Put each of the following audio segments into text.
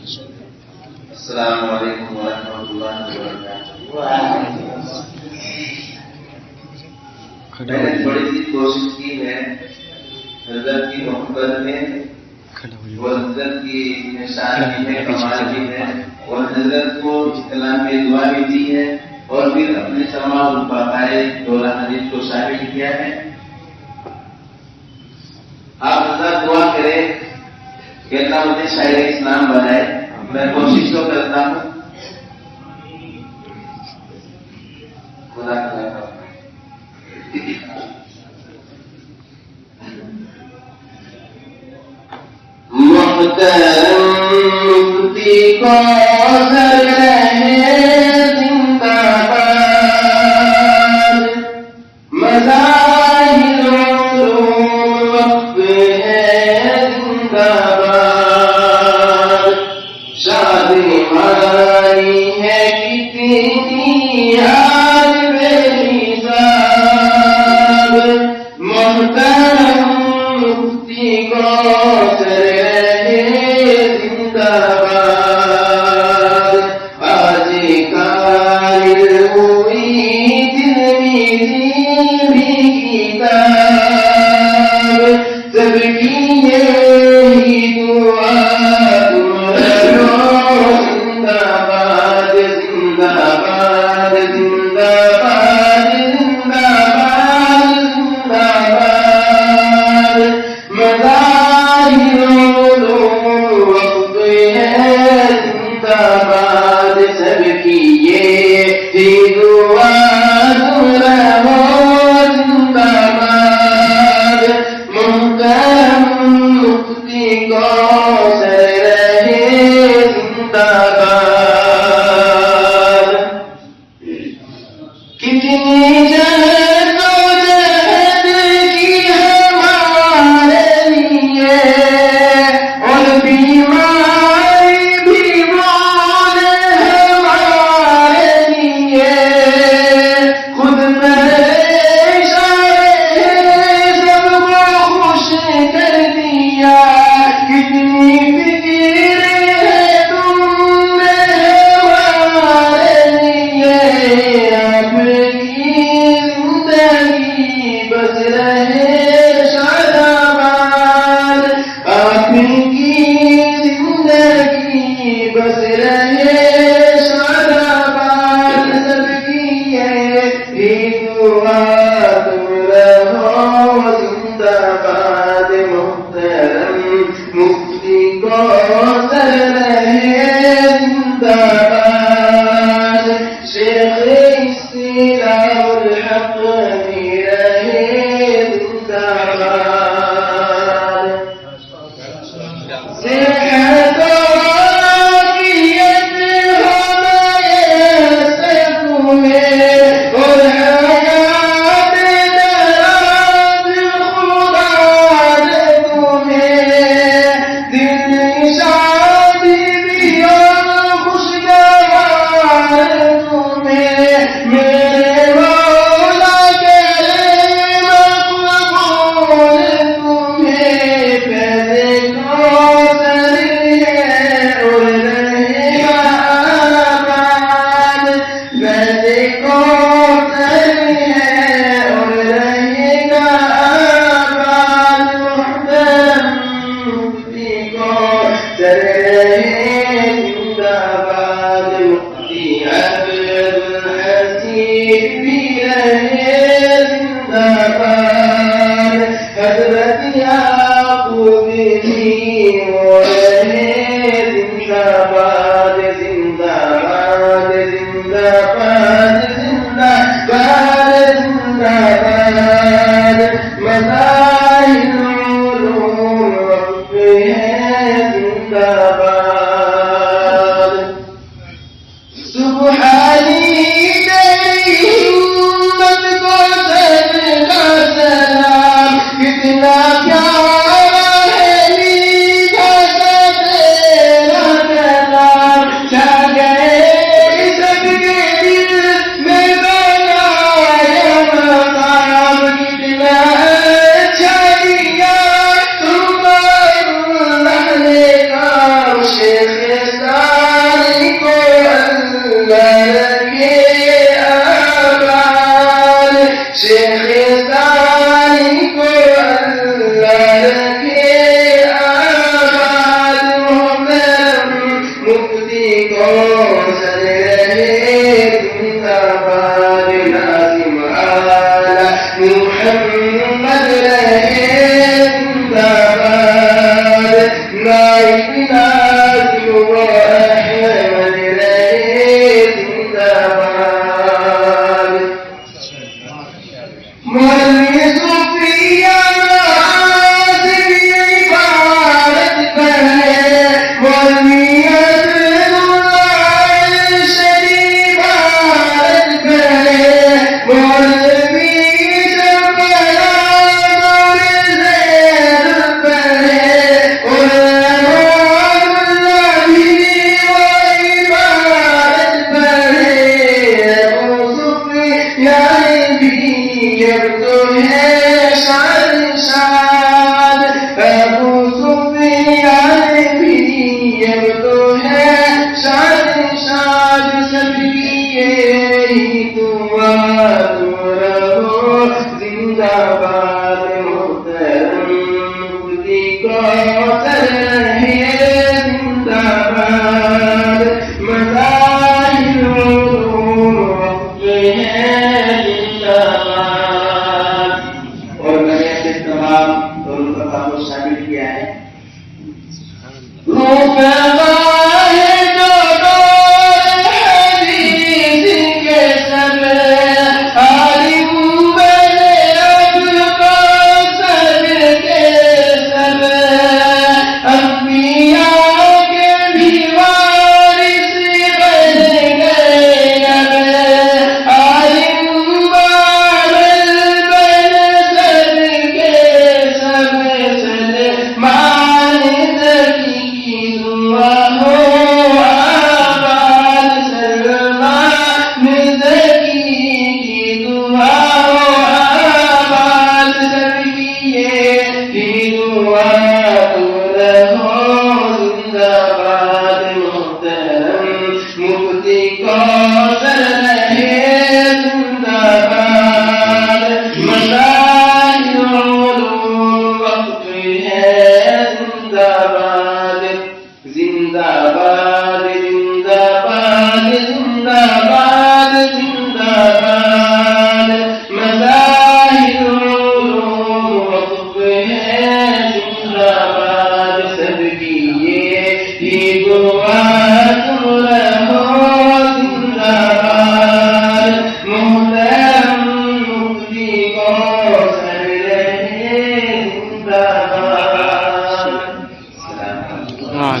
अस्सलामु अलैकुम वरहमतुल्लाहि वबरकातुहू। मैंने थोड़ी सी कोशिश की है हज़रत की मोहब्बत में, वो हज़रत की निशान भी है, कमाल भी है, और हज़रत को कलाम में दुआ भी दी है, और फिर अपने तमाम बाकाए दौरा हदीस को शामिल किया है। आप हज़रत दुआ करें कि अल्लाह मुझे शायर इस्लाम बनाए। मैं कोशिश तो करता हूँ, खुदा खुदा मुहतरम मुफ्ती कौसर रहे जिंदाबाद, मज़ाहिर उलूम वक्फ है जिंदाबाद, शादी हमारी है कितनी आज बेहिसाब, मुहतरम मुफ्ती कौसर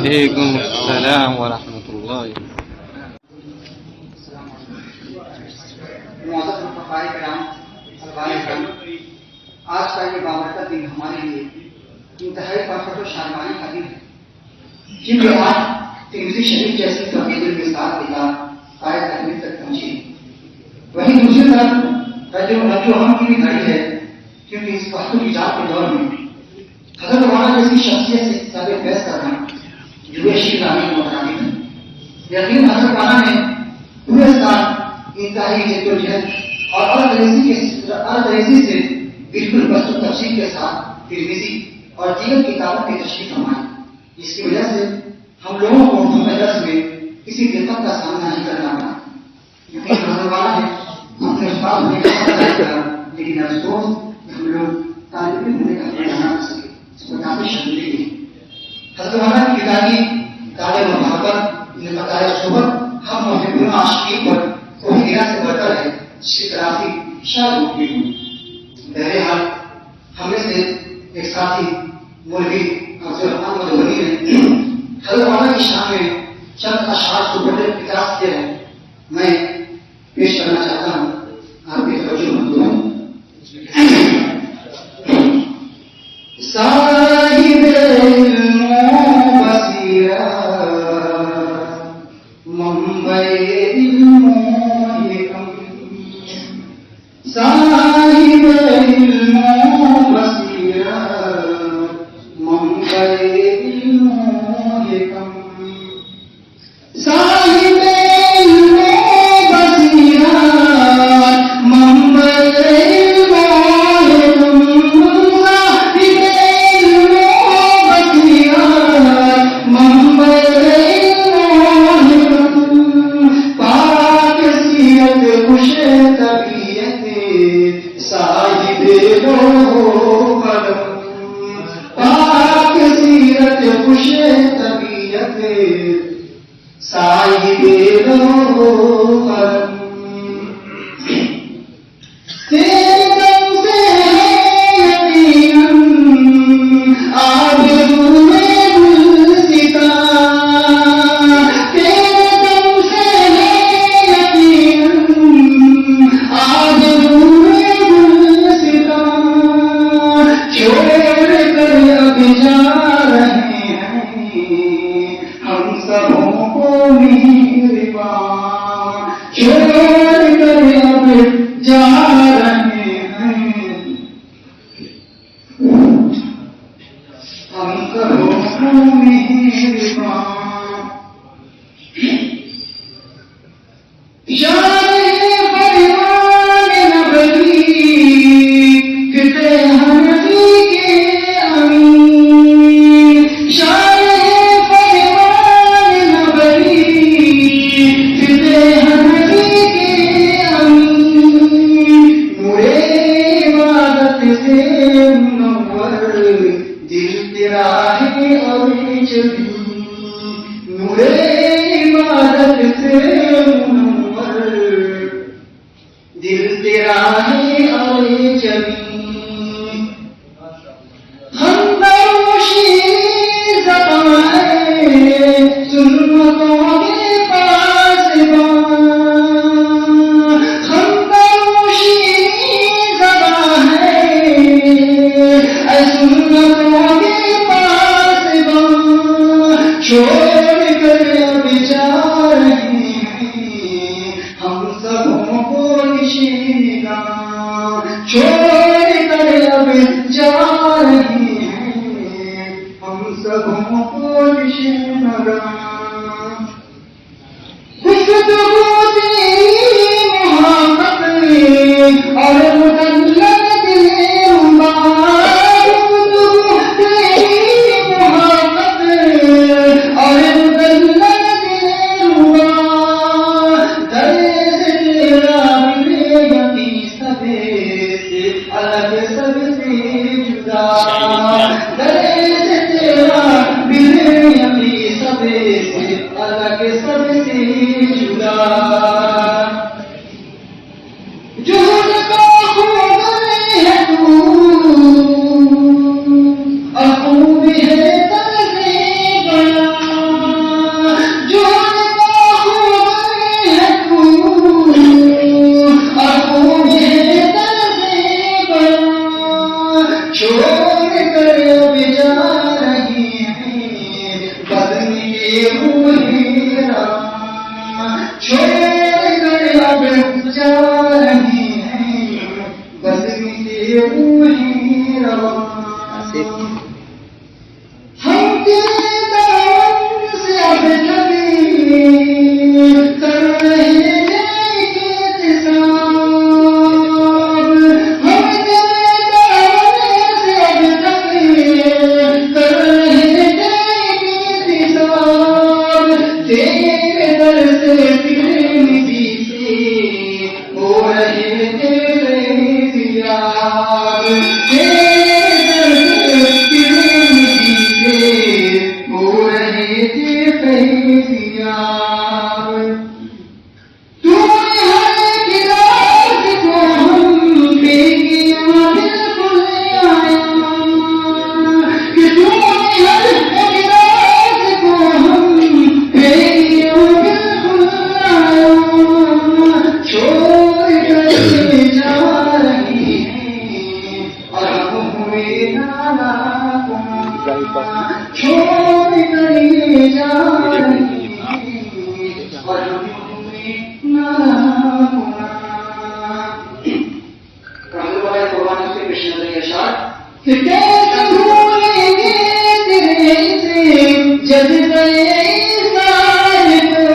Waalaikumsalam warahmatullahi आज का ये बाबरकत दिन हमारे लिए इंतहाई फख्र और शानवानी का दिन है, क्योंकि आज तिरमिज़ी शरीफ जैसी तहरीर के साथ दिखा आयत तकमील तक पहुंची। वहीं दूसरी तरफ रजो हम की भी घड़ी है, क्योंकि इस वक्त की जात के दौर में हजरत मौलाना जैसी शख्सियत से किताबें बहस करना जुएशी इस्लामी मुताबिक है। यकीन हजरत मौलाना ने पूरे साल इंतहाई जद्दोजहद और अलग से बिल्कुल वस्तु तफसील के साथ तिरमिज़ी और दीगर किताबों की तशरीह फरमाई, जिसकी वजह से हम लोगों को मदरस में किसी दिक्कत का सामना नहीं करना पड़ा। यकीन करने वाला है अपने उस्ताद ने कहा, लेकिन अफसोस हम लोग तालिब इल्म होने का हक ना कर सके, इसको काफी शर्मिंदगी है। हज़रत मौलाना की पिताजी तालिब मोहब्बत ने बताया सुबह हम मुहिब्बुल आशिकीन पर कोई गिरा से बढ़कर है शिकराफी शायद मुमकिन हो। बहरहाल हमें से एक साथी मौलवी अब्दुल रहमान मदनी ने हज़रत मौलाना की शान में चंद अशआर को बड़े इजाज़त से मैं पेश करना चाहता हूँ, आपकी तवज्जो मंजूर है। साहिब इल्म बसीरा मुंबई इल्म हिकम, साहिब इल्म बसीरा मुंबई इल्म हिकम, साहिब इल्म छोड़ कर अब जा रहे हैं हम करो मेहरबान दिल तेरा है और जमीन हम बरोशी ज़बान सुन्नतों के पासबान हम बरोशी ज़बान सुन्नतों के पासबान छोड़ कर अब जा रहे हैं हम सबों को निशीना छोड़ कर अब जा रहे हैं हम सबों को निशीना खुशबू तेरी मोहब्बत और मुदल्लत दिल रुबाब खुशबू तेरी मोहब्बत और मुदल्लत दिल रुबाब दर्द तेरा बेयकी सबसे अलग सबसे जुदा दर्द तेरा बेयकी सबसे अलग सबसे जुदा जुहद का खूब है तू अखूब है तर्ज़े बयां जुहद का खूब है तू अखूब है तर्ज़े बयां छोड़ कर अब जा रहे हैं बदन के मुहेरा छोड़ कर अब जा रहे हैं बदन के मुहेरा हम तेरे दामन से अब लगे कर रहे हैं इंतज़ार हम तेरे दामन से अब लगे कर रहे हैं इंतज़ार तेरे दर से तिरमिज़ी से हो रहे तेरे ज़ियार तेरे दर से तिरमिज़ी से हो रहे तेरे ज़ियार तूने हर गिलास को हम पे किया बिल्कुल आया कि तूने हर गिलास को हम पे किया बिल्कुल आया छोड़ कर जा रहे हैं और हम हुए नालाकुम छोड़ कर जा रहे हैं और हम हुए नालाकुम रहमतुल्लाह कुरान से कृष्ण ने इरशाद कि कैसे भूलेंगे तेरे से जब गए सारे को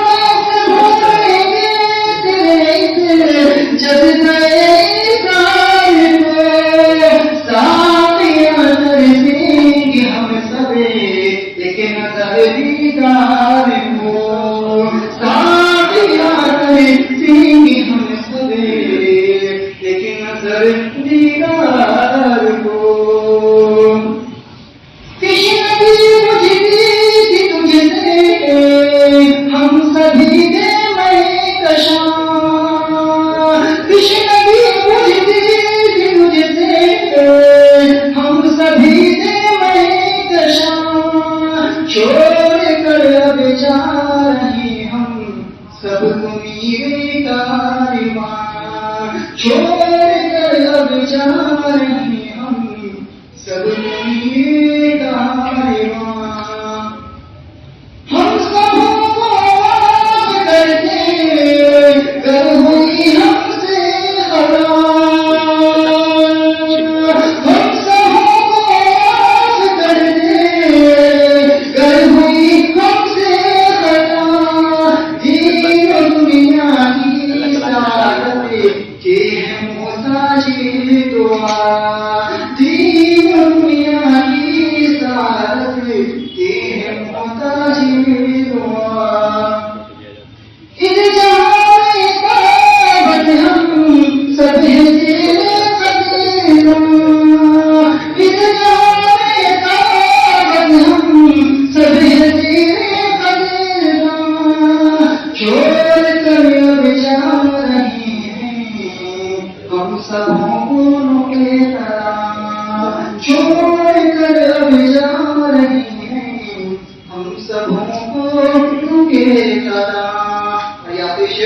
कैसे भूलेंगे तेरे से जब गए सारे को साथियां तरसेंगे हम सबे लेकिन नजर दीदार को साथियां तरसेंगे हम सबे लेकिन नजर दीदार को कृष्ण भी बुझती थी तुझसे हम सभी दे मैं कशा कृष्ण भी बुझती थी तुझसे हम सभी दे मैं कशा छोड़ कर अब जा रहे हम सब मेरे कारवां छोड़ कर अब जा रहे हम सब मेरे कारवां हम सबों को करते हैं तेरे कदीरा, इस जहां में काबत हम सब हैं तेरे कदीरा, छोड़ कर अब जा रहे हैं हम सब हों के तरह, छोड़ कर अब जा रहे हैं हम सब हों के तरह। या पेश